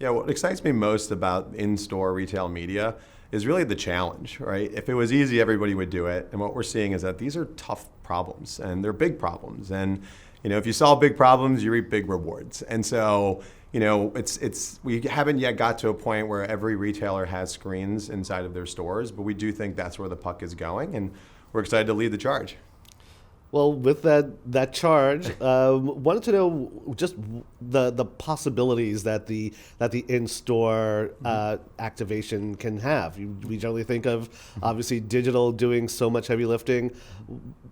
Yeah, what excites me most about in-store retail media is really the challenge, right? If it was easy, everybody would do it. And what we're seeing is that these are tough problems and they're big problems. And if you solve big problems, you reap big rewards. And so, it's we haven't yet got to a point where every retailer has screens inside of their stores, but we do think that's where the puck is going, and we're excited to lead the charge. Well, with that charge, wanted to know just the possibilities that the in-store activation can have. We generally think of obviously digital doing so much heavy lifting.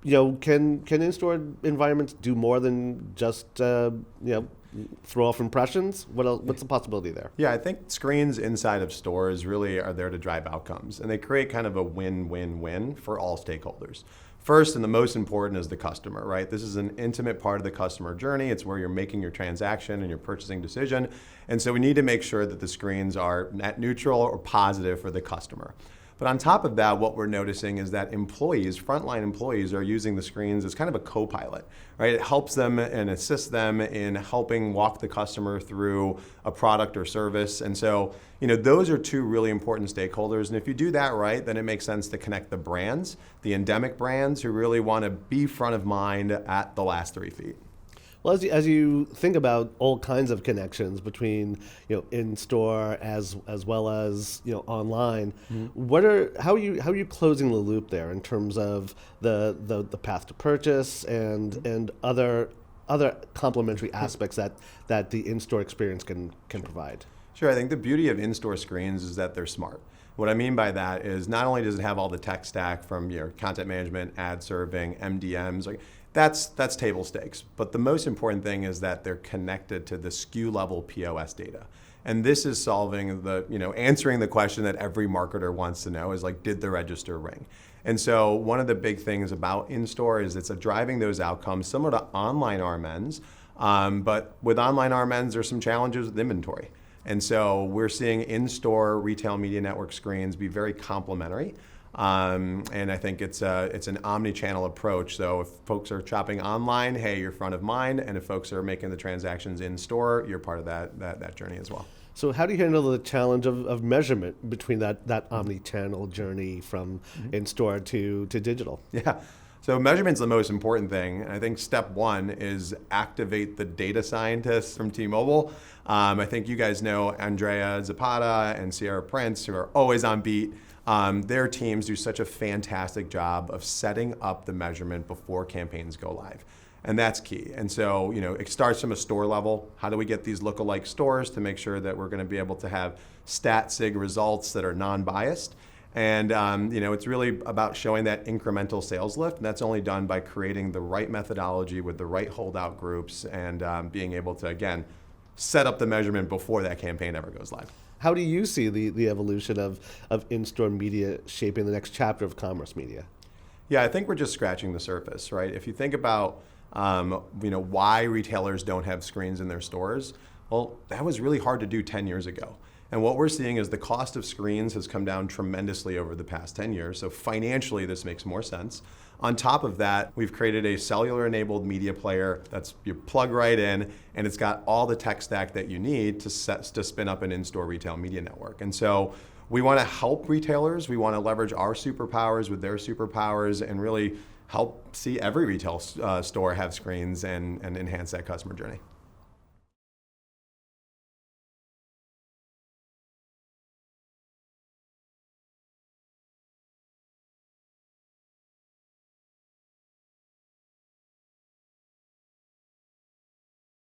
Can in-store environments do more than just throw off impressions? What's the possibility there? Yeah, I think screens inside of stores really are there to drive outcomes, and they create kind of a win-win-win for all stakeholders. First and the most important is the customer, right? This is an intimate part of the customer journey. It's where you're making your transaction and your purchasing decision. And so we need to make sure that the screens are net neutral or positive for the customer. But on top of that, what we're noticing is that frontline employees, are using the screens as kind of a co-pilot, right? It helps them and assists them in helping walk the customer through a product or service. And so, those are two really important stakeholders. And if you do that right, then it makes sense to connect the brands, the endemic brands who really want to be front of mind at the last 3 feet. Well, as you think about all kinds of connections between in store as well as online, how are you closing the loop there in terms of the path to purchase and other complementary aspects that the in store experience can provide? Sure, I think the beauty of in-store screens is that they're smart. What I mean by that is not only does it have all the tech stack from your content management, ad serving, MDMs, that's table stakes. But the most important thing is that they're connected to the SKU level POS data. And this is solving answering the question that every marketer wants to know is did the register ring? And so one of the big things about in-store is it's driving those outcomes similar to online RMNs. But with online RMNs, there's some challenges with inventory. And so we're seeing in-store retail media network screens be very complementary. And I think it's an omni-channel approach. So if folks are shopping online, hey, you're front of mind. And if folks are making the transactions in store, you're part of that journey as well. So how do you handle the challenge of measurement between that omni-channel journey from in-store to digital? Yeah. So measurement's the most important thing. And I think step one is activate the data scientists from T-Mobile. I think you guys know Andrea Zapata and Sierra Prince, who are always on beat. Their teams do such a fantastic job of setting up the measurement before campaigns go live. And that's key. And so, it starts from a store level. How do we get these lookalike stores to make sure that we're going to be able to have stat sig results that are non-biased? And, it's really about showing that incremental sales lift. And that's only done by creating the right methodology with the right holdout groups and being able to, again, set up the measurement before that campaign ever goes live. How do you see the evolution of in-store media shaping the next chapter of commerce media? Yeah, I think we're just scratching the surface, right? If you think about why retailers don't have screens in their stores, well, that was really hard to do 10 years ago. And what we're seeing is the cost of screens has come down tremendously over the past 10 years. So financially, this makes more sense. On top of that, we've created a cellular-enabled media player that's you plug right in, and it's got all the tech stack that you need to spin up an in-store retail media network. And so we want to help retailers. We want to leverage our superpowers with their superpowers and really help see every retail store have screens and enhance that customer journey.